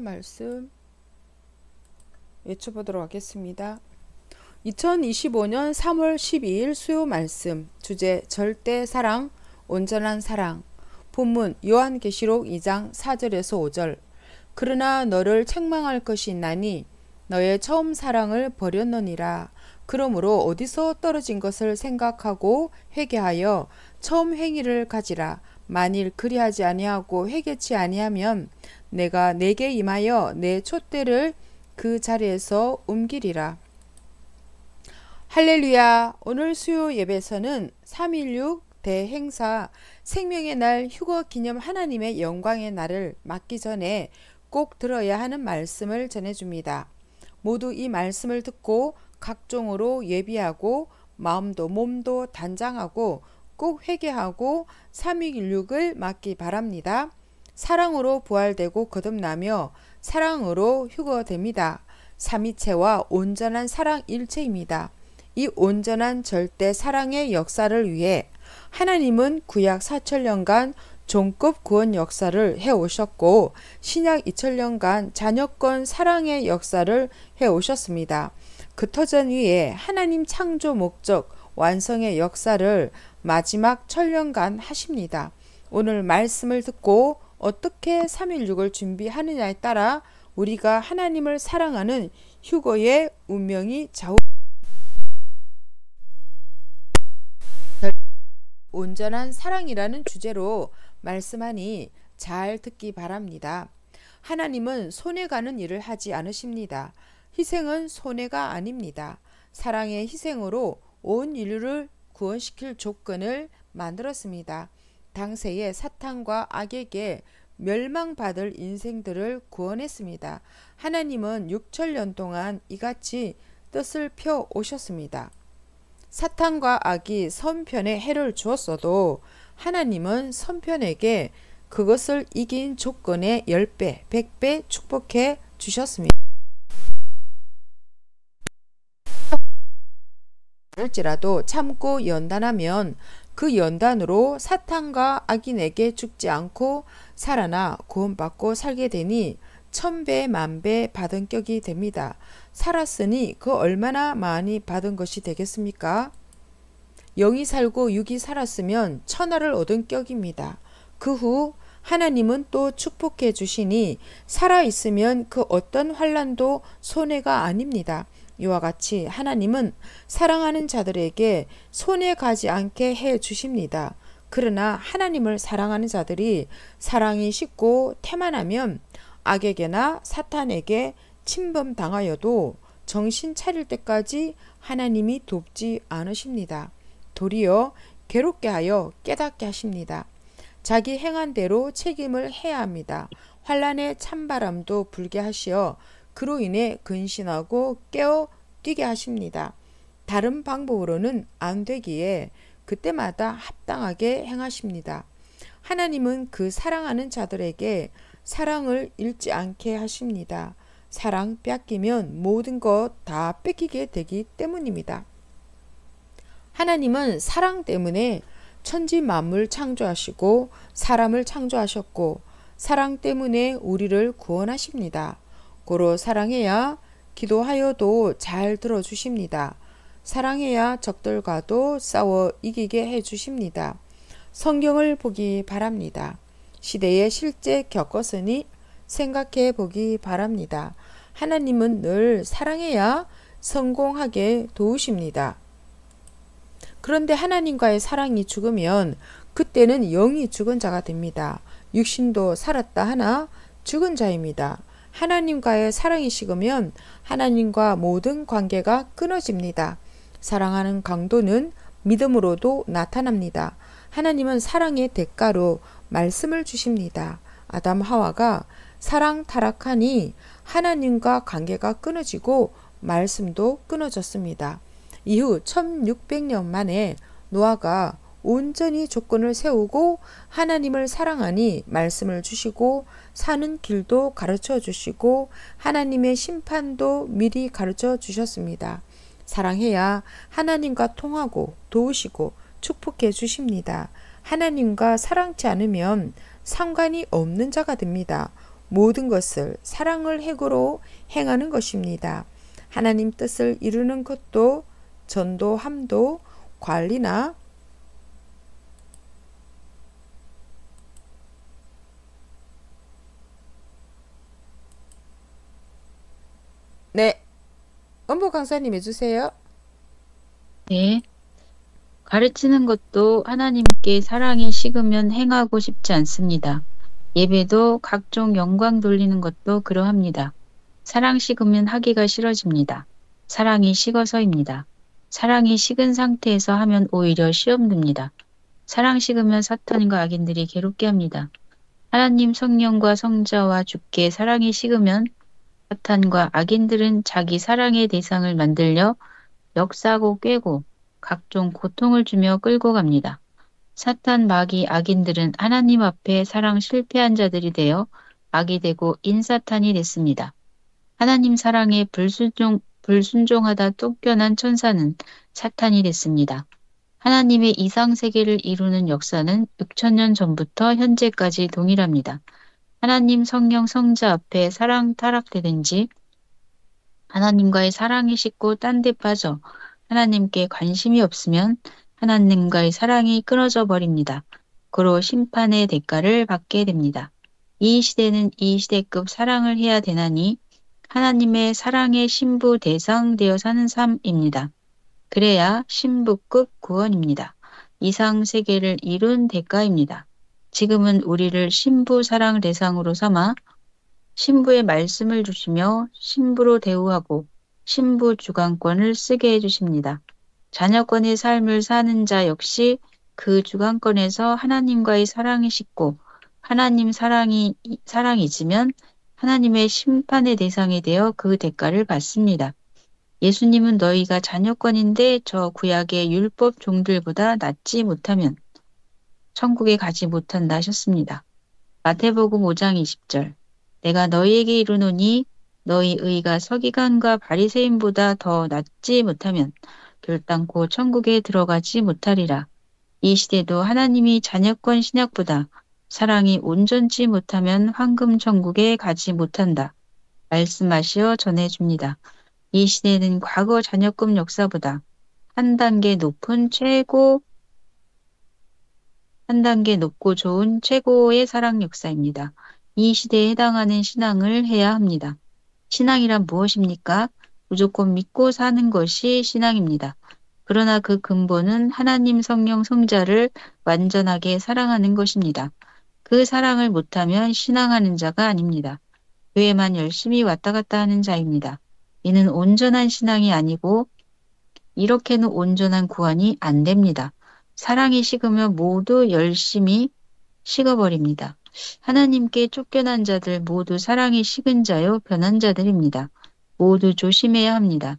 말씀 외쳐보도록 하겠습니다. 2025년 3월 12일 수요 말씀 주제 절대 사랑, 온전한 사랑. 본문 요한계시록 2장 4절에서 5절. 그러나 너를 책망할 것이 있나니 너의 처음 사랑을 버렸느니라. 그러므로 어디서 떨어진 것을 생각하고 회개하여 처음 행위를 가지라. 만일 그리하지 아니하고 회개치 아니하면 내가 내게 임하여 내 촛대를 그 자리에서 옮기리라. 할렐루야. 오늘 수요 예배에서는 3.16 대행사 생명의 날 휴거 기념 하나님의 영광의 날을 맞기 전에 꼭 들어야 하는 말씀을 전해줍니다. 모두 이 말씀을 듣고 각종으로 예비하고 마음도 몸도 단장하고 꼭 회개하고 3.16을 맞기 바랍니다. 사랑으로 부활되고 거듭나며 사랑으로 휴거됩니다. 삼위체와 온전한 사랑 일체입니다. 이 온전한 절대 사랑의 역사를 위해 하나님은 구약 4천년간 종급 구원 역사를 해오셨고 신약 2000년간 자녀권 사랑의 역사를 해오셨습니다. 그 터전 위에 하나님 창조 목적 완성의 역사를 마지막 천년간 하십니다. 오늘 말씀을 듣고 어떻게 3.16을 준비하느냐에 따라 우리가 하나님을 사랑하는 휴거의 운명이 온전한 사랑이라는 주제로 말씀하니 잘 듣기 바랍니다. 하나님은 손해가는 일을 하지 않으십니다. 희생은 손해가 아닙니다. 사랑의 희생으로 온 인류를 구원시킬 조건을 만들었습니다. 당세의 사탄과 악에게 멸망받을 인생들을 구원했습니다. 하나님은 6천년 동안 이같이 뜻을 펴 오셨습니다. 사탄과 악이 선편에 해를 주었어도 하나님은 선편에게 그것을 이긴 조건에 10배, 100배 축복해 주셨습니다. 할지라도 참고 연단하면 그 연단으로 사탄과 악인에게 죽지 않고 살아나 구원받고 살게 되니 1000배 만배 받은 격이 됩니다. 살았으니 그 얼마나 많이 받은 것이 되겠습니까? 영이 살고 육이 살았으면 천하를 얻은 격입니다. 그 후 하나님은 또 축복해 주시니 살아있으면 그 어떤 환난도 손해가 아닙니다. 이와 같이 하나님은 사랑하는 자들에게 손해 가지 않게 해 주십니다. 그러나 하나님을 사랑하는 자들이 사랑이 식고 태만하면 악에게나 사탄에게 침범당하여도 정신 차릴 때까지 하나님이 돕지 않으십니다. 도리어 괴롭게 하여 깨닫게 하십니다. 자기 행한 대로 책임을 해야 합니다. 환난의 찬바람도 불게 하시어 그로 인해 근신하고 깨어 뛰게 하십니다. 다른 방법으로는 안 되기에 그때마다 합당하게 행하십니다. 하나님은 그 사랑하는 자들에게 사랑을 잃지 않게 하십니다. 사랑 뺏기면 모든 것 다 뺏기게 되기 때문입니다. 하나님은 사랑 때문에 천지 만물 창조하시고 사람을 창조하셨고 사랑 때문에 우리를 구원하십니다. 고로 사랑해야 기도하여도 잘 들어주십니다. 사랑해야 적들과도 싸워 이기게 해주십니다. 성경을 보기 바랍니다. 시대에 실제 겪었으니 생각해 보기 바랍니다. 하나님은 늘 사랑해야 성공하게 도우십니다. 그런데 하나님과의 사랑이 죽으면 그때는 영이 죽은 자가 됩니다. 육신도 살았다 하나 죽은 자입니다. 하나님과의 사랑이 식으면 하나님과 모든 관계가 끊어집니다. 사랑하는 강도는 믿음으로도 나타납니다. 하나님은 사랑의 대가로 말씀을 주십니다. 아담 하와가 사랑 타락하니 하나님과 관계가 끊어지고 말씀도 끊어졌습니다. 이후 1600년 만에 노아가 온전히 조건을 세우고 하나님을 사랑하니 말씀을 주시고 사는 길도 가르쳐 주시고 하나님의 심판도 미리 가르쳐 주셨습니다. 사랑해야 하나님과 통하고 도우시고 축복해 주십니다. 하나님과 사랑치 않으면 상관이 없는 자가 됩니다. 모든 것을 사랑을 핵으로 행하는 것입니다. 하나님 뜻을 이루는 것도 전도함도 관리나 네, 원보 강사님 해주세요. 네. 가르치는 것도 하나님께 사랑이 식으면 행하고 싶지 않습니다. 예배도 각종 영광 돌리는 것도 그러합니다. 사랑 식으면 하기가 싫어집니다. 사랑이 식어서입니다. 사랑이 식은 상태에서 하면 오히려 시험 듭니다. 사랑 식으면 사탄과 악인들이 괴롭게 합니다. 하나님 성령과 성자와 주께 사랑이 식으면 사탄과 악인들은 자기 사랑의 대상을 만들려 역사하고 꿰고 각종 고통을 주며 끌고 갑니다. 사탄, 마귀, 악인들은 하나님 앞에 사랑 실패한 자들이 되어 악이 되고 인사탄이 됐습니다. 하나님 사랑에 불순종하다 쫓겨난 천사는 사탄이 됐습니다. 하나님의 이상세계를 이루는 역사는 6천년 전부터 현재까지 동일합니다. 하나님 성령 성자 앞에 사랑 타락되든지 하나님과의 사랑이 식고 딴 데 빠져 하나님께 관심이 없으면 하나님과의 사랑이 끊어져 버립니다. 그로 심판의 대가를 받게 됩니다. 이 시대는 이 시대급 사랑을 해야 되나니 하나님의 사랑의 신부 대상 되어 사는 삶입니다. 그래야 신부급 구원입니다. 이상 세계를 이룬 대가입니다. 지금은 우리를 신부 사랑 대상으로 삼아 신부의 말씀을 주시며 신부로 대우하고 신부 주관권을 쓰게 해주십니다. 자녀권의 삶을 사는 자 역시 그 주관권에서 하나님과의 사랑이 식고 하나님 사랑이 잊으면 하나님의 심판의 대상이 되어 그 대가를 받습니다. 예수님은 너희가 자녀권인데 저 구약의 율법 종들보다 낫지 못하면 천국에 가지 못한다 하셨습니다. 마태복음 5장 20절 내가 너희에게 이르노니 너희 의가 서기관과 바리새인보다 더 낫지 못하면 결단코 천국에 들어가지 못하리라. 이 시대도 하나님이 자녀권 신약보다 사랑이 온전치 못하면 황금 천국에 가지 못한다. 말씀하시어 전해줍니다. 이 시대는 과거 자녀권 역사보다 한 단계 높고 좋은 최고의 사랑 역사입니다. 이 시대에 해당하는 신앙을 해야 합니다. 신앙이란 무엇입니까? 무조건 믿고 사는 것이 신앙입니다. 그러나 그 근본은 하나님 성령 성자를 완전하게 사랑하는 것입니다. 그 사랑을 못하면 신앙하는 자가 아닙니다. 교회만 열심히 왔다 갔다 하는 자입니다. 이는 온전한 신앙이 아니고 이렇게는 온전한 구원이 안 됩니다. 사랑이 식으면 모두 열심히 식어버립니다. 하나님께 쫓겨난 자들 모두 사랑이 식은 자요 변한 자들입니다. 모두 조심해야 합니다.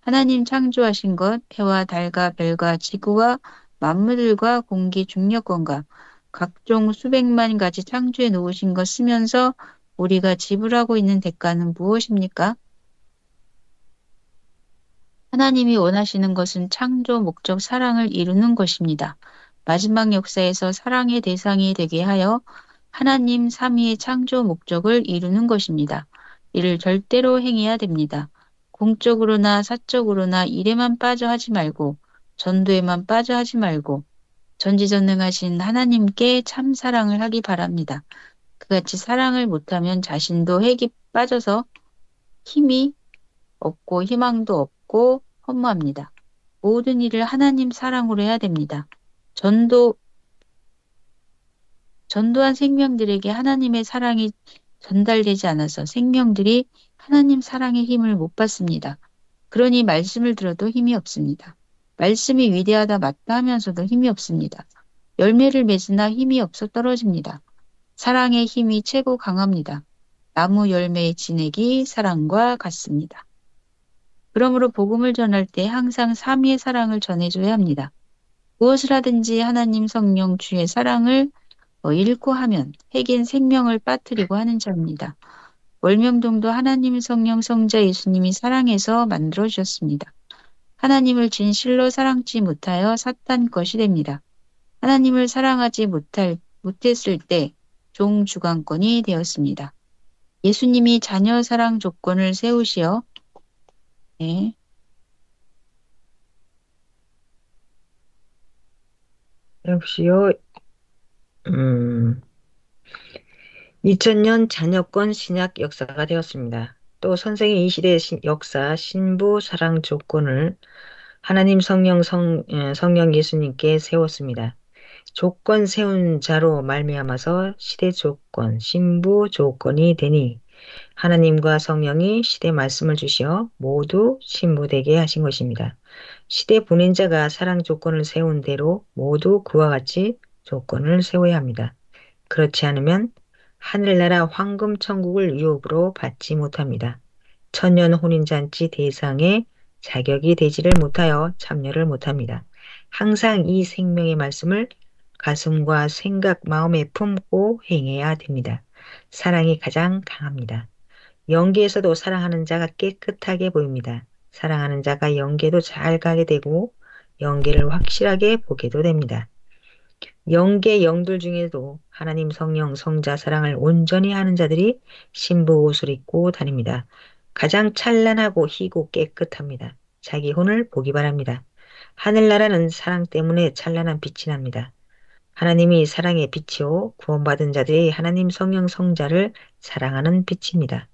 하나님 창조하신 것 해와 달과 별과 지구와 만물과 공기 중력권과 각종 수백만 가지 창조해 놓으신 것 쓰면서 우리가 지불하고 있는 대가는 무엇입니까? 하나님이 원하시는 것은 창조 목적 사랑을 이루는 것입니다. 마지막 역사에서 사랑의 대상이 되게 하여 하나님 삼위의 창조 목적을 이루는 것입니다. 이를 절대로 행해야 됩니다. 공적으로나 사적으로나 일에만 빠져 하지 말고 전도에만 빠져 하지 말고 전지전능하신 하나님께 참 사랑을 하기 바랍니다. 그같이 사랑을 못하면 자신도 핵이 빠져서 힘이 없고 희망도 없고 허무합니다. 모든 일을 하나님 사랑으로 해야 됩니다. 전도한 생명들에게 하나님의 사랑이 전달되지 않아서 생명들이 하나님 사랑의 힘을 못 받습니다. 그러니 말씀을 들어도 힘이 없습니다. 말씀이 위대하다 맞다 하면서도 힘이 없습니다. 열매를 맺으나 힘이 없어 떨어집니다. 사랑의 힘이 최고 강합니다. 나무 열매의 진액이 사랑과 같습니다. 그러므로 복음을 전할 때 항상 삼위의 사랑을 전해줘야 합니다. 무엇을 하든지 하나님 성령 주의 사랑을 잃고 하면 핵인 생명을 빠뜨리고 하는 자입니다. 월명동도 하나님 성령 성자 예수님이 사랑해서 만들어주셨습니다. 하나님을 진실로 사랑지 못하여 사탄 것이 됩니다. 하나님을 사랑하지 못했을 때 종주관권이 되었습니다. 예수님이 자녀 사랑 조건을 세우시어 네, 역시요. 음, 2000년 자녀권 신약 역사가 되었습니다. 또 선생이 이 시대의 역사 신부 사랑 조건을 하나님 성령 예수님께 세웠습니다. 조건 세운 자로 말미암아서 시대 조건, 신부 조건이 되니 하나님과 성령이 시대 말씀을 주시어 모두 신부되게 하신 것입니다. 시대 보낸 자가 사랑 조건을 세운 대로 모두 그와 같이 조건을 세워야 합니다. 그렇지 않으면 하늘나라 황금천국을 유업으로 받지 못합니다. 천년 혼인잔치 대상의 자격이 되지를 못하여 참여를 못합니다. 항상 이 생명의 말씀을 가슴과 생각, 마음에 품고 행해야 됩니다. 사랑이 가장 강합니다. 연기에서도 사랑하는 자가 깨끗하게 보입니다. 사랑하는 자가 연기에도 잘 가게 되고 연기를 확실하게 보게도 됩니다. 영계 영들 중에도 하나님 성령 성자 사랑을 온전히 하는 자들이 신부 옷을 입고 다닙니다. 가장 찬란하고 희고 깨끗합니다. 자기 혼을 보기 바랍니다. 하늘나라는 사랑 때문에 찬란한 빛이 납니다. 하나님이 사랑의 빛이요 구원받은 자들이 하나님 성령 성자를 사랑하는 빛입니다.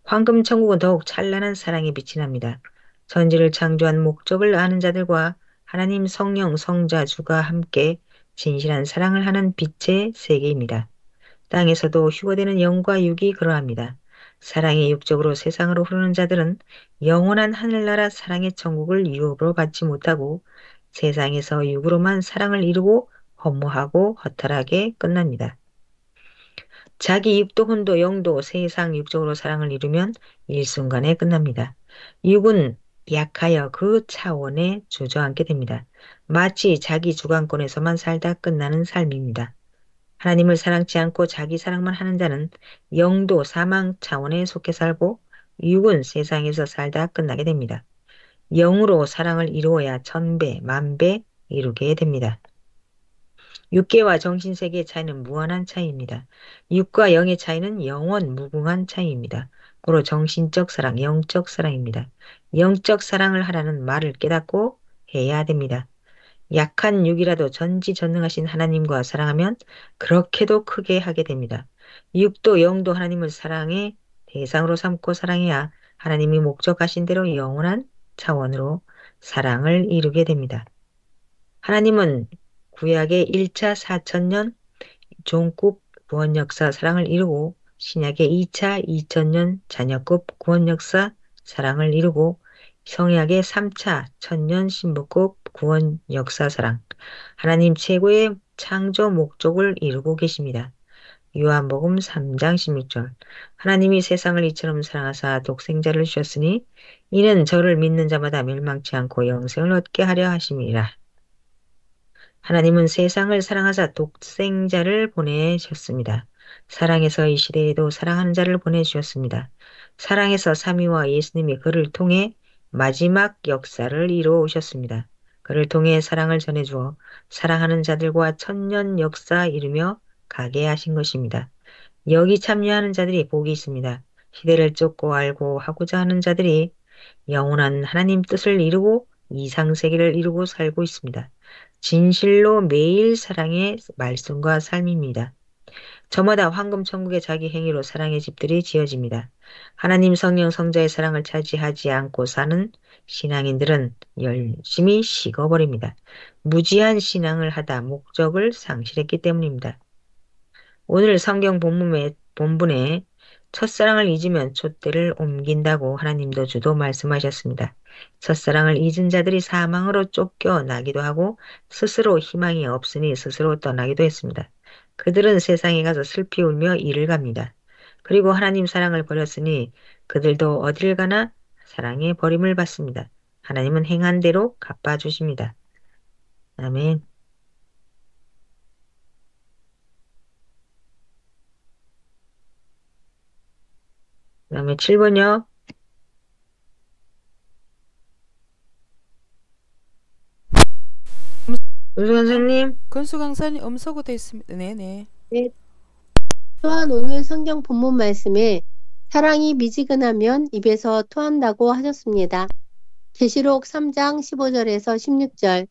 황금천국은 더욱 찬란한 사랑의 빛이 납니다. 천지를 창조한 목적을 아는 자들과 하나님 성령 성자 주가 함께 진실한 사랑을 하는 빛의 세계입니다. 땅에서도 휴거되는 영과 육이 그러합니다. 사랑의 육적으로 세상으로 흐르는 자들은 영원한 하늘나라 사랑의 천국을 유업으로 받지 못하고 세상에서 육으로만 사랑을 이루고 허무하고 허탈하게 끝납니다. 자기 입도 혼도 영도 세상 육적으로 사랑을 이루면 일순간에 끝납니다. 육은 약하여 그 차원에 주저앉게 됩니다. 마치 자기 주관권에서만 살다 끝나는 삶입니다. 하나님을 사랑치 않고 자기 사랑만 하는 자는 영도 사망 차원에 속해 살고 육은 세상에서 살다 끝나게 됩니다. 영으로 사랑을 이루어야 천배, 만배 이루게 됩니다. 육계와 정신세계의 차이는 무한한 차이입니다. 육과 영의 차이는 영원 무궁한 차이입니다. 고로 정신적 사랑, 영적 사랑입니다. 영적 사랑을 하라는 말을 깨닫고 해야 됩니다. 약한 육이라도 전지전능하신 하나님과 사랑하면 그렇게도 크게 하게 됩니다. 육도 영도 하나님을 사랑의 대상으로 삼고 사랑해야 하나님이 목적하신 대로 영원한 차원으로 사랑을 이루게 됩니다. 하나님은 구약의 1차 4천년 종급 구원 역사 사랑을 이루고 신약의 2차 2000년 자녀급 구원 역사 사랑을 이루고 성약의 3차 천년 신부급 구원 역사 사랑 하나님 최고의 창조 목적을 이루고 계십니다. 요한복음 3장 16절 하나님이 세상을 이처럼 사랑하사 독생자를 주셨으니 이는 저를 믿는 자마다 멸망치 않고 영생을 얻게 하려 하심이라. 하나님은 세상을 사랑하사 독생자를 보내셨습니다. 사랑해서 이 시대에도 사랑하는 자를 보내주셨습니다. 사랑해서 삼위와 예수님이 그를 통해 마지막 역사를 이루어 오셨습니다. 그를 통해 사랑을 전해주어 사랑하는 자들과 천년 역사 이루며 가게 하신 것입니다. 여기 참여하는 자들이 복이 있습니다. 시대를 쫓고 알고 하고자 하는 자들이 영원한 하나님 뜻을 이루고 이상세계를 이루고 살고 있습니다. 진실로 매일 사랑의 말씀과 삶입니다. 저마다 황금천국의 자기 행위로 사랑의 집들이 지어집니다. 하나님 성령 성자의 사랑을 차지하지 않고 사는 신앙인들은 열심히 식어버립니다. 무지한 신앙을 하다 목적을 상실했기 때문입니다. 오늘 성경 본문에 첫사랑을 잊으면 촛대를 옮긴다고 하나님도 주도 말씀하셨습니다. 첫사랑을 잊은 자들이 사망으로 쫓겨나기도 하고 스스로 희망이 없으니 스스로 떠나기도 했습니다. 그들은 세상에 가서 슬피 울며 이를 갑니다. 그리고 하나님 사랑을 버렸으니 그들도 어딜 가나 사랑의 버림을 받습니다. 하나님은 행한 대로 갚아주십니다. 아멘. 그 다음에 7번요. 은수 선생님. 건수 강사님 음소거 돼 있습니다. 네네. 네. 또한 오늘 성경 본문 말씀에 사랑이 미지근하면 입에서 토한다고 하셨습니다. 계시록 3장 15절에서 16절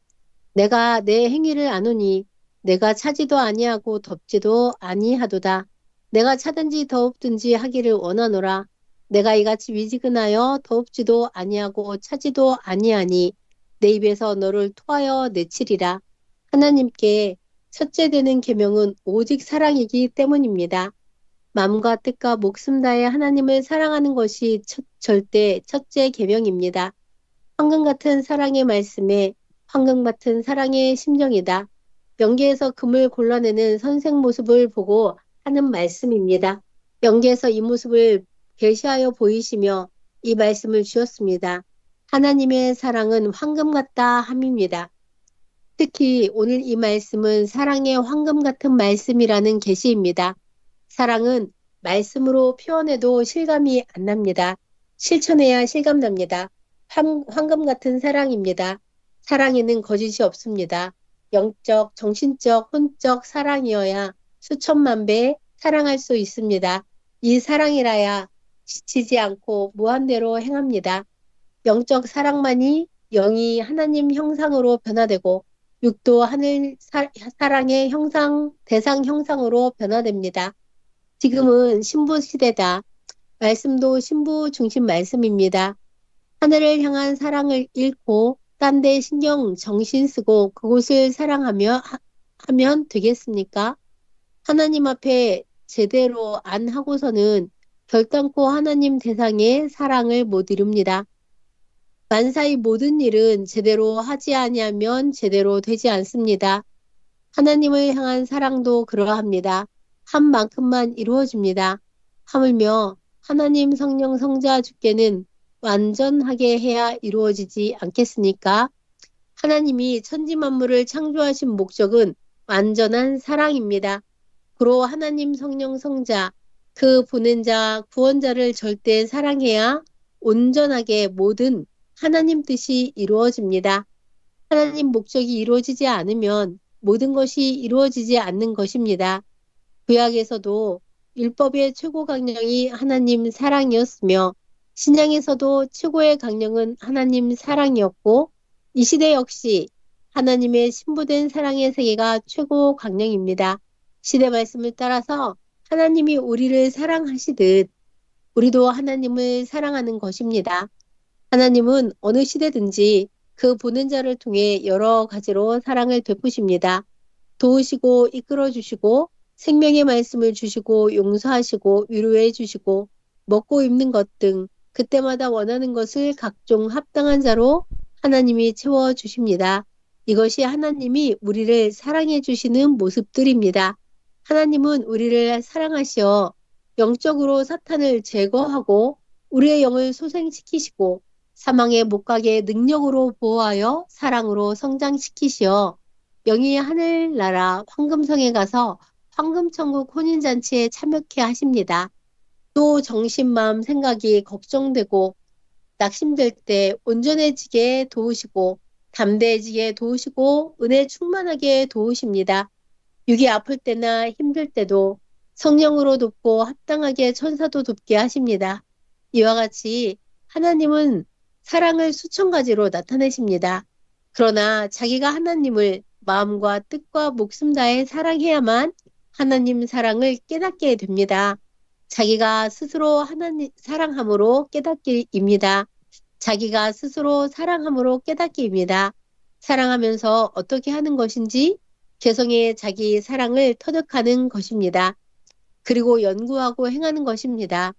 내가 내 행위를 아노니 내가 차지도 아니하고 덥지도 아니하도다. 내가 차든지 더웁든지 하기를 원하노라. 내가 이같이 미지근하여 더웁지도 아니하고 차지도 아니하니 내 입에서 너를 토하여 내치리라. 하나님께 첫째 되는 계명은 오직 사랑이기 때문입니다. 마음과 뜻과 목숨 다해 하나님을 사랑하는 것이 절대 첫째 계명입니다. 황금 같은 사랑의 말씀에 황금 같은 사랑의 심정이다. 명계에서 금을 골라내는 선생 모습을 보고 하는 말씀입니다. 명계에서 이 모습을 계시하여 보이시며 이 말씀을 주었습니다. 하나님의 사랑은 황금 같다 함입니다. 특히 오늘 이 말씀은 사랑의 황금 같은 말씀이라는 계시입니다. 사랑은 말씀으로 표현해도 실감이 안 납니다. 실천해야 실감납니다. 황금 같은 사랑입니다. 사랑에는 거짓이 없습니다. 영적, 정신적, 혼적 사랑이어야 수천만 배 사랑할 수 있습니다. 이 사랑이라야 지치지 않고 무한대로 행합니다. 영적 사랑만이 영이 하나님 형상으로 변화되고 육도 하늘 사랑의 대상 형상으로 변화됩니다. 지금은 신부 시대다. 말씀도 신부 중심 말씀입니다. 하늘을 향한 사랑을 잃고 딴 데 신경 정신 쓰고 그곳을 사랑하며 하면 되겠습니까? 하나님 앞에 제대로 안 하고서는 결단코 하나님 대상의 사랑을 못 이룹니다. 만사의 모든 일은 제대로 하지 아니하면 제대로 되지 않습니다. 하나님을 향한 사랑도 그러합니다. 한 만큼만 이루어집니다. 하물며 하나님 성령 성자 주께는 완전하게 해야 이루어지지 않겠습니까? 하나님이 천지 만물을 창조하신 목적은 완전한 사랑입니다. 그로 하나님 성령 성자, 그 보낸 자, 구원자를 절대 사랑해야 온전하게 모든 하나님 뜻이 이루어집니다. 하나님 목적이 이루어지지 않으면 모든 것이 이루어지지 않는 것입니다. 구약에서도 율법의 최고 강령이 하나님 사랑이었으며 신약에서도 최고의 강령은 하나님 사랑이었고 이 시대 역시 하나님의 신부된 사랑의 세계가 최고 강령입니다. 시대 말씀을 따라서 하나님이 우리를 사랑하시듯 우리도 하나님을 사랑하는 것입니다. 하나님은 어느 시대든지 그 보낸 자를 통해 여러 가지로 사랑을 베푸십니다. 도우시고 이끌어주시고 생명의 말씀을 주시고 용서하시고 위로해 주시고 먹고 입는 것 등 그때마다 원하는 것을 각종 합당한 자로 하나님이 채워주십니다. 이것이 하나님이 우리를 사랑해 주시는 모습들입니다. 하나님은 우리를 사랑하시어 영적으로 사탄을 제거하고 우리의 영을 소생시키시고 사망에 못 가게 능력으로 보호하여 사랑으로 성장시키시어 영이 하늘나라 황금성에 가서 황금천국 혼인잔치에 참여케 하십니다. 또 정신, 마음, 생각이 걱정되고 낙심될 때 온전해지게 도우시고 담대해지게 도우시고 은혜 충만하게 도우십니다. 육이 아플 때나 힘들 때도 성령으로 돕고 합당하게 천사도 돕게 하십니다. 이와 같이 하나님은 사랑을 수천 가지로 나타내십니다. 그러나 자기가 하나님을 마음과 뜻과 목숨 다해 사랑해야만 하나님 사랑을 깨닫게 됩니다. 자기가 스스로 하나님 사랑함으로 깨닫기입니다. 자기가 스스로 사랑함으로 깨닫기입니다. 사랑하면서 어떻게 하는 것인지 개성의 자기 사랑을 터득하는 것입니다. 그리고 연구하고 행하는 것입니다.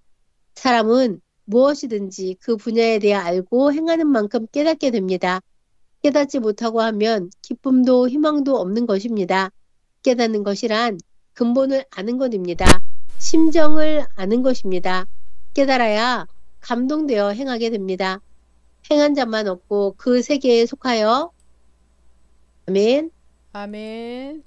사람은 무엇이든지 그 분야에 대해 알고 행하는 만큼 깨닫게 됩니다. 깨닫지 못하고 하면 기쁨도 희망도 없는 것입니다. 깨닫는 것이란 근본을 아는 것입니다. 심정을 아는 것입니다. 깨달아야 감동되어 행하게 됩니다. 행한 자만 없고 그 세계에 속하여 아멘. 아멘.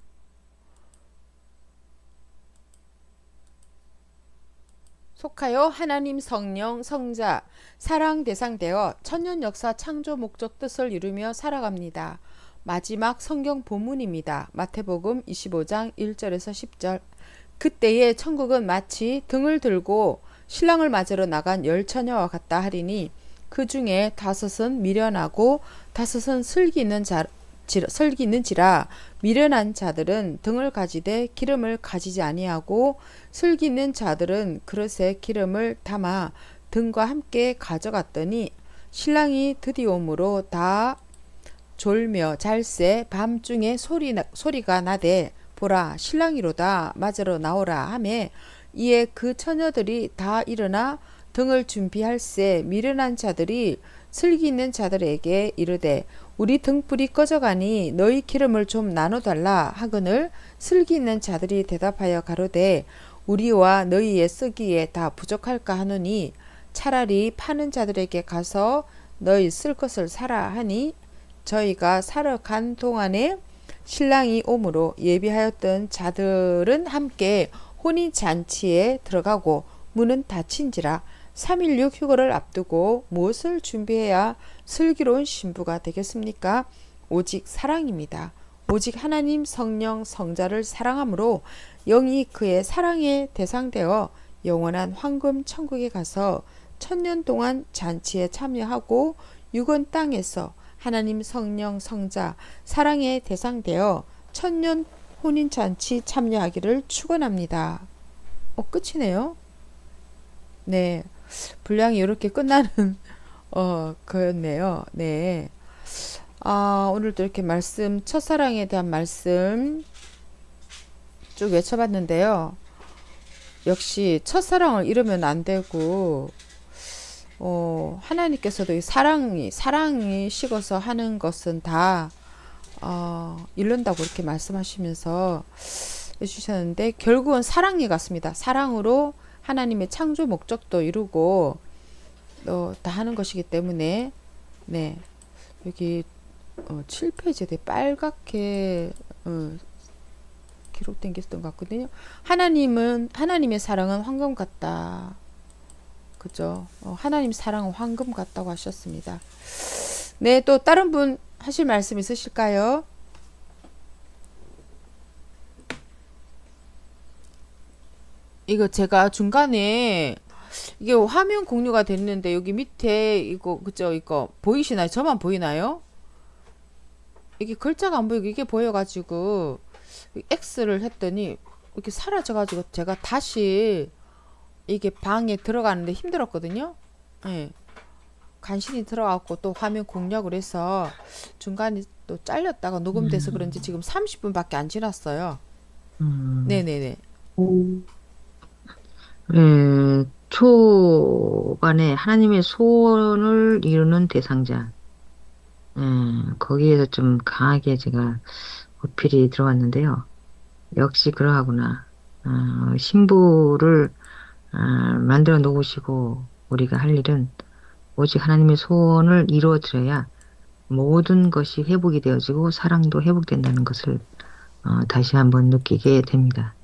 속하여 하나님 성령 성자 사랑 대상되어 천년 역사 창조 목적 뜻을 이루며 살아갑니다. 마지막 성경 본문입니다. 마태복음 25장 1절에서 10절. 그때의 천국은 마치 등을 들고 신랑을 맞으러 나간 열 처녀와 같다 하리니 그 중에 다섯은 미련하고 다섯은 슬기 있는지라 미련한 자들은 등을 가지되 기름을 가지지 아니하고 슬기 있는 자들은 그릇에 기름을 담아 등과 함께 가져갔더니 신랑이 드디어 오므로 다 졸며 잘새 밤중에 소리가 나되 보라 신랑이로다 맞으러 나오라 하매 이에 그 처녀들이 다 일어나 등을 준비할새 미련한 자들이 슬기 있는 자들에게 이르되 우리 등불이 꺼져가니 너희 기름을 좀 나눠달라 하거늘 슬기 있는 자들이 대답하여 가로되 우리와 너희의 쓰기에 다 부족할까 하노니 차라리 파는 자들에게 가서 너희 쓸 것을 사라 하니 저희가 사러 간 동안에 신랑이 오므로 예비하였던 자들은 함께 혼인잔치에 들어가고 문은 닫힌지라 316 휴거를 앞두고 무엇을 준비해야 슬기로운 신부가 되겠습니까? 오직 사랑입니다. 오직 하나님 성령 성자를 사랑함으로 영이 그의 사랑에 대상되어 영원한 황금 천국에 가서 1000년 동안 잔치에 참여하고 육은 땅에서 하나님 성령 성자 사랑에 대상되어 1000년 혼인잔치 참여하기를 축원합니다. 끝이네요. 네, 분량이 이렇게 끝나는 거였네요. 네. 오늘도 이렇게 말씀, 첫사랑에 대한 말씀 쭉 외쳐봤는데요. 역시 첫사랑을 잃으면 안 되고, 하나님께서도 이 사랑이 식어서 하는 것은 다, 잃는다고 이렇게 말씀하시면서 해주셨는데, 결국은 사랑이 같습니다. 사랑으로 하나님의 창조 목적도 이루고, 다 하는 것이기 때문에, 네. 여기, 7페이지에 되게 빨갛게, 기록된 게 있었던 것 같거든요. 하나님의 사랑은 황금 같다. 그죠? 하나님 사랑은 황금 같다고 하셨습니다. 네, 또 다른 분 하실 말씀 있으실까요? 이거 제가 중간에 이게 화면 공유가 됐는데 여기 밑에 이거 그죠? 이거 보이시나요? 저만 보이나요? 이게 글자가 안 보이고 이게 보여가지고 X를 했더니 이렇게 사라져가지고 제가 다시 이게 방에 들어가는데 힘들었거든요. 예. 간신히 들어갔고 또 화면 공략을 해서 중간에 또 잘렸다가 녹음돼서 그런지 지금 30분밖에 안 지났어요. 네네네. 초반에 하나님의 소원을 이루는 대상자. 거기에서 좀 강하게 제가 어필이 들어왔는데요. 역시 그러하구나. 신부를 만들어 놓으시고 우리가 할 일은 오직 하나님의 소원을 이루어 드려야 모든 것이 회복이 되어지고 사랑도 회복된다는 것을 다시 한번 느끼게 됩니다.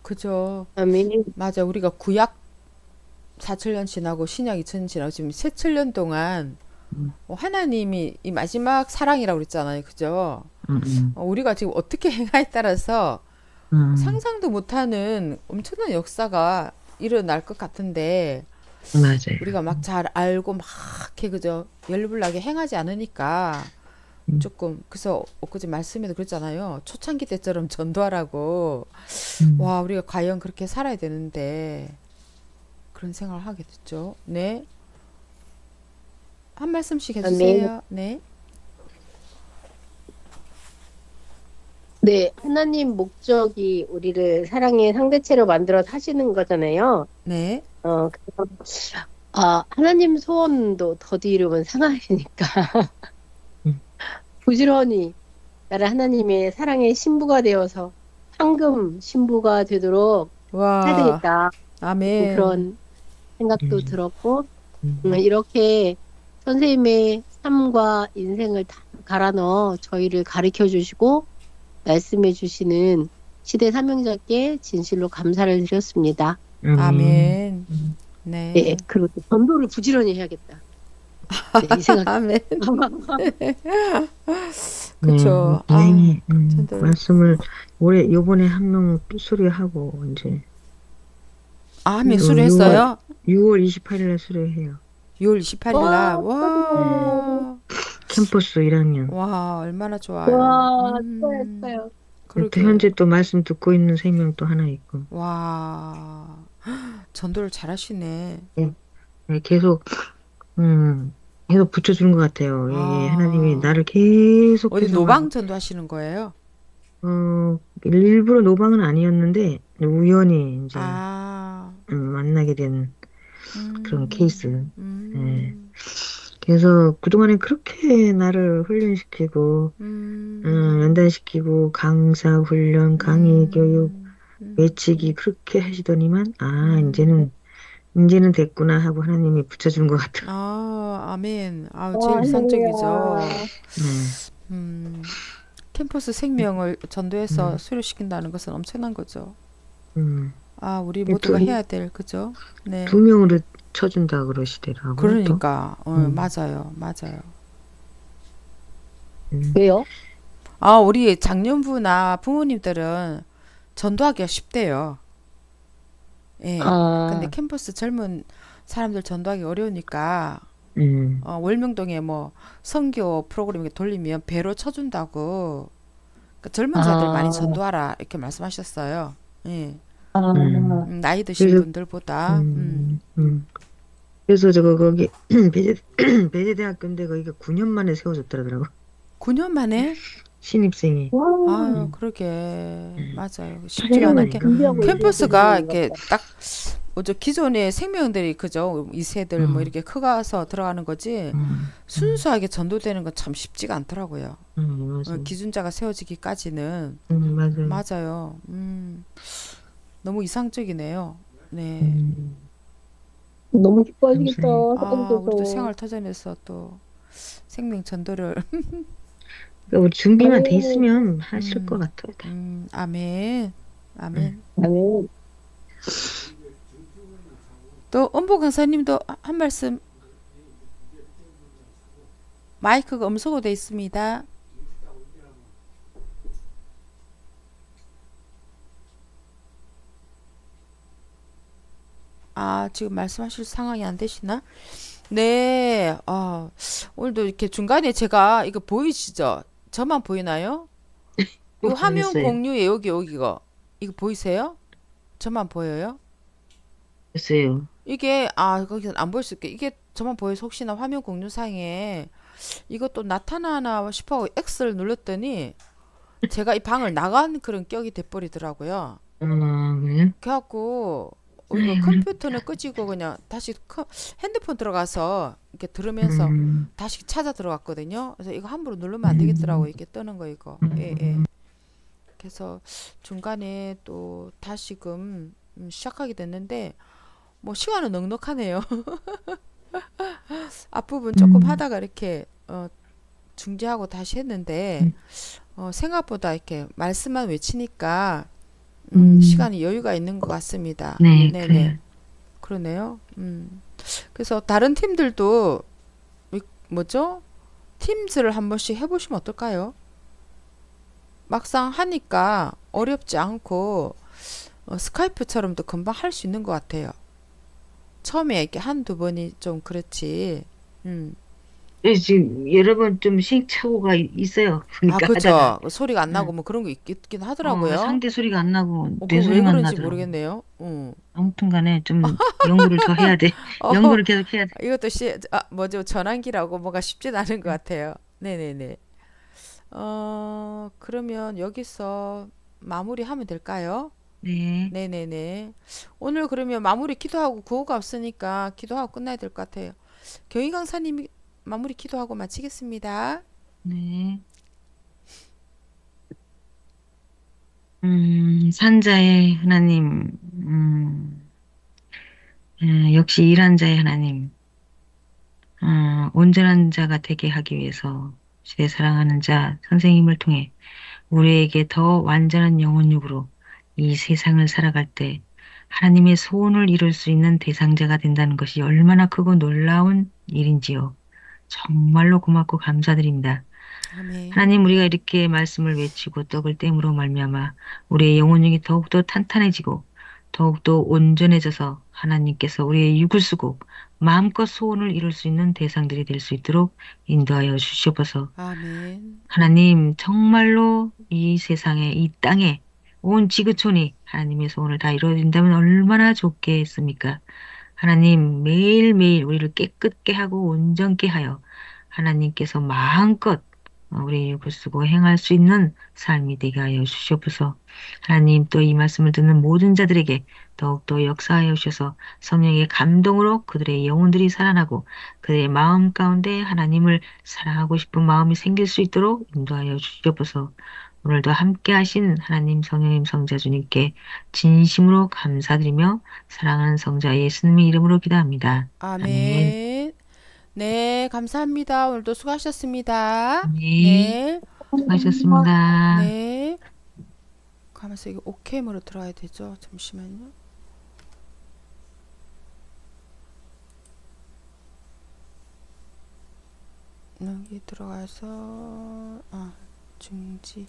그죠. 아멘. 맞아. 우리가 구약 4천년 지나고 신약 2000년 지나고 지금 7년 동안 하나님이 이 마지막 사랑이라고 그랬잖아요. 그죠? 우리가 지금 어떻게 행하에 따라서 상상도 못하는 엄청난 역사가 일어날 것 같은데 맞아요. 우리가 막 잘 알고 막 이렇게 그죠? 열불나게 행하지 않으니까 조금 그래서 엊그제 말씀에도 그랬잖아요. 초창기 때처럼 전도하라고. 와, 우리가 과연 그렇게 살아야 되는데 그런 생각을 하게 됐죠. 네. 한 말씀씩 해주세요. 네. 네, 하나님 목적이 우리를 사랑의 상대체로 만들어 사시는 거잖아요. 네. 그래서, 하나님 소원도 더디 이루면 상하니까 부지런히 나를 하나님의 사랑의 신부가 되어서 황금 신부가 되도록 와. 해야 되겠다. 아멘. 그런 생각도 들었고, 이렇게 선생님의 삶과 인생을 다 갈아 넣어 저희를 가르쳐 주시고 말씀해 주시는 시대 사명자께 진실로 감사를 드렸습니다. 아멘. 네. 네, 그리고 또 전도를 부지런히 해야겠다. 이 생각. 아멘. 네, 그쵸. 다행히 전도를. 말씀을 올해 요번에 한 명 수료하고 이제 한 명 6월 수료했어요? 6월 28일에 수료해요. 6월 28일 날. 축하드려요. 와. 캠퍼스 1학년. 와, 얼마나 좋아요. 와, 축하했어요. 또 그러게. 현재 또 말씀 듣고 있는 3명 또 하나 있고. 와. 전도를 잘하시네. 네, 계속 계속 붙여주는 것 같아요. 예, 하나님이 아. 나를 어디 계속해서 노방 전도하시는 거예요? 일부러 노방은 아니었는데 우연히 이제 아. 만나게 된 그런 케이스. 예. 음. 그래서 그동안에 그렇게 나를 훈련시키고 연단시키고 강사 훈련, 강의 교육, 외치기 그렇게 하시더니만 이제는 됐구나 하고 하나님이 붙여준 것 같아요. 아멘. 와, 제일 이상적이죠. 할렐루야. 음, 캠퍼스 생명을 전도해서 수료시킨다는 것은 엄청난 거죠. 음, 우리 두, 모두가 해야 될, 그죠? 네. 2명으로 쳐준다 그러시더라고요. 또. 그러니까, 맞아요. 왜요? 우리 장년부나 부모님들은 전도하기가 쉽대요. 예. 근데 캠퍼스 젊은 사람들 전도하기 어려우니까, 월명동에 뭐 선교 프로그램 이렇게 돌리면 배로 쳐준다고. 그러니까 젊은 자들 많이 전도하라 이렇게 말씀하셨어요. 예. 나이 드신 그래서 분들보다. 그래서 거기 배제대학교인데 거기가 9년 만에 세워졌더라고요. 9년 만에? 신입생이. 와, 그러게. 맞아요. 쉽지가 않은 게 준비하고 캠퍼스가 있는 이렇게 딱 뭐죠? 기존의 생명들이 그죠? 2세들 뭐 이렇게 커가서 들어가는 거지. 순수하게 전도되는 건 참 쉽지가 않더라고요. 맞아요. 기준자가 세워지기까지는. 맞아요. 맞아요. 너무 이상적이네요. 네. 너무 기뻐하시겠다, 우리도 사장님께서. 생활터전에서 또 생명 전도를. 우리 준비만 돼 있으면 하실 것 같아요. 아멘. 아멘. 아멘. 또 은보 강사님도 한 말씀. 마이크가 음소거 돼 있습니다. 지금 말씀하실 상황이 안 되시나? 네. 오늘도 이렇게 중간에 제가 이거 보이시죠? 저만 보이나요? 이 화면 모르겠어요. 공유에 이거 보이세요? 저만 보여요? 됐어요. 이게 거기서 안 보일 수 있게 이게 저만 보여서 혹시나 화면 공유상에 이것도 나타나나 싶어 X를 눌렀더니 제가 이 방을 나간 그런 격이 돼버리더라고요. 그래요? 그래갖고 이거 컴퓨터는 끄지고 그냥 다시 핸드폰 들어가서 이렇게 들으면서 다시 찾아 들어갔거든요. 그래서 이거 함부로 누르면 안 되겠더라고 이게 뜨는 거 이거. 예. 그래서 중간에 또 다시금 시작하게 됐는데 뭐 시간은 넉넉하네요. 앞부분 조금 하다가 이렇게 중지하고 다시 했는데 생각보다 이렇게 말씀만 외치니까 시간이 여유가 있는 것 같습니다. 네, 네네. 그래요. 그러네요. 그래서 다른 팀들도 뭐죠? 팀즈를 한 번씩 해보시면 어떨까요? 막상 하니까 어렵지 않고 스카이프처럼도 금방 할 수 있는 것 같아요. 처음에 이렇게 한두 번이 좀 그렇지. 지금 여러 번 좀 시행착오가 있어요. 보니까 하다가. 그죠. 소리가 안 나고 뭐 그런 거 있긴 하더라고요. 상대 소리가 안 나고 내 그거 왜 소리만 그런지 나더라고. 모르겠네요. 아무튼 간에 좀 연구를 더 해야 돼. 연구를 계속 해야 돼. 이것도 뭐죠? 전환기라고 뭐가 쉽진 않은 것 같아요. 네네네. 그러면 여기서 마무리하면 될까요? 네. 네네네. 오늘 그러면 마무리 기도하고 구호가 없으니까 기도하고 끝나야 될 것 같아요. 경희 강사님이 마무리 기도하고 마치겠습니다. 네. 산자의 하나님, 역시 일한 자의 하나님, 온전한 자가 되게 하기 위해서 시대 사랑하는 자 선생님을 통해 우리에게 더 완전한 영혼육으로 이 세상을 살아갈 때 하나님의 소원을 이룰 수 있는 대상자가 된다는 것이 얼마나 크고 놀라운 일인지요. 정말로 고맙고 감사드립니다. 아멘. 하나님, 우리가 이렇게 말씀을 외치고 떡을 땜으로 말미암아 우리의 영혼력이 더욱더 탄탄해지고 더욱더 온전해져서 하나님께서 우리의 육을 쓰고 마음껏 소원을 이룰 수 있는 대상들이 될 수 있도록 인도하여 주시옵소서. 아멘. 하나님, 정말로 이 세상에, 이 땅에 온 지구촌이 하나님의 소원을 다 이루어진다면 얼마나 좋겠습니까? 하나님, 매일매일 우리를 깨끗게 하고 온전케 하여 하나님께서 마음껏 우리 육을 쓰고 행할 수 있는 삶이 되게 하여 주시옵소서. 하나님, 또 이 말씀을 듣는 모든 자들에게 더욱더 역사하여 주셔서 성령의 감동으로 그들의 영혼들이 살아나고 그들의 마음 가운데 하나님을 사랑하고 싶은 마음이 생길 수 있도록 인도하여 주시옵소서. 오늘도 함께 하신 하나님 성령님 성자 주님께 진심으로 감사드리며 사랑하는 성자 예수님의 이름으로 기도합니다. 아멘. 아멘. 네, 감사합니다. 오늘도 수고하셨습니다. 네, 네. 수고하셨습니다. 네. 가면서 이거 오케이으로 들어가야 되죠. 잠시만요. 여기 들어가서 중지